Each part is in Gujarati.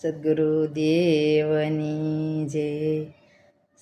સદગુરુદેવની જય.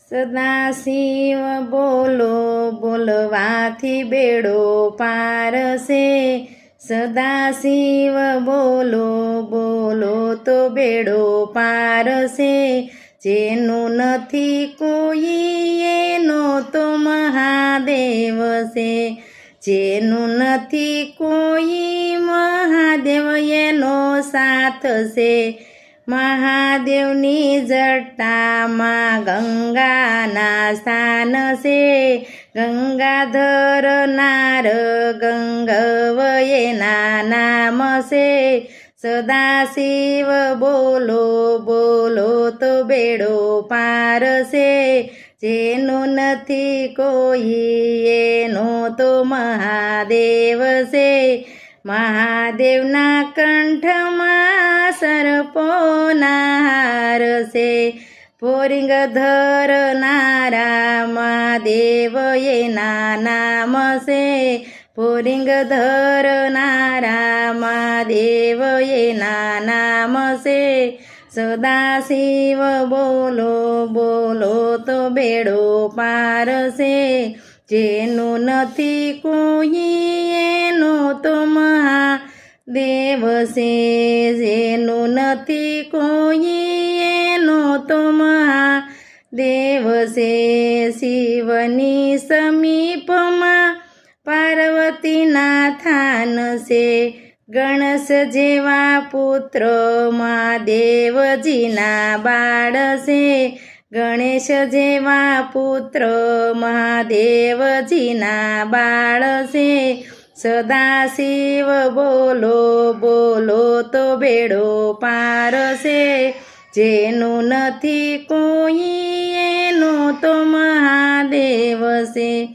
સદાશિવ બોલો બોલવાથી બેડો પાર છે. સદાશિવ બોલો બોલો તો બેડો પાર છે. જેનું નથી કોઈ એનો તો મહાદેવ છે. જેનું નથી કોઈ મહાદેવ એનો સાથ છે. મહાદેવની જટામાં ગંગાના સ્થાન છે. ગંગાધર નાર ગંગવ એના નામ છે. સદાશિવ બોલો બોલો તો બેડો પાર છે. જેનું નથી કોઈ એનો તો મહાદેવ છે. મહાદેવના કંઠમાં સર્પોના હાર છે. પોરિંગ ધરનારા મહાદેવ એના નામ છે. પોરિંગ ધરનારા મહાદેવ એના નામ છે. સદાશિવ બોલો બોલો તો બેડો પાર છે. જેનું નથી કોઈ એનો તો મહાદેવ છે. જેનું નથી કોઈ એનો તો મહાદેવ છે. શિવની સમીપમાં પાર્વતીના થાન છે. ગણેશ જેવા પુત્ર મહાદેવજીના બાળ છે. ગણેશ જેવા પુત્ર મહાદેવજીના બાળ છે. સદાશિવ બોલો બોલો તો બેડો પાર છે. જેનું નથી કોઈ એનો તો મહાદેવ છે.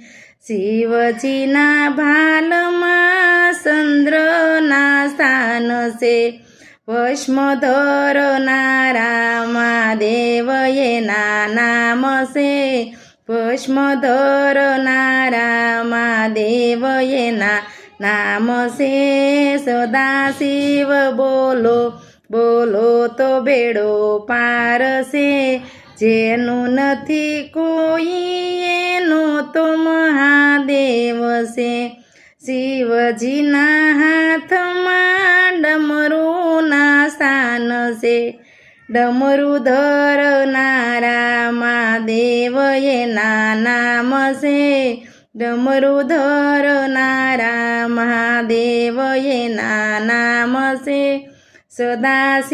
શિવજીના ભાલમાં ચંદ્રના સ્થાન છે. ભસ્મ ધરનારા મહાદેવ એના નામ છે. ભસ્મ ધરનારા મહાદેવ એના નામ છે. સદાશિવ બોલો બોલો તો બેડો પાર છે. જેનું નથી કોઈ એનો તો મહાદેવ છે. શિવજીના હાથમાં ડમરુના સ્થાન છે. ડમરુ ધરનારા મહાદેવ એના નામ છે. ડમરુ ધરનારા મહાદેવ એના નામ છે. સદાશિવ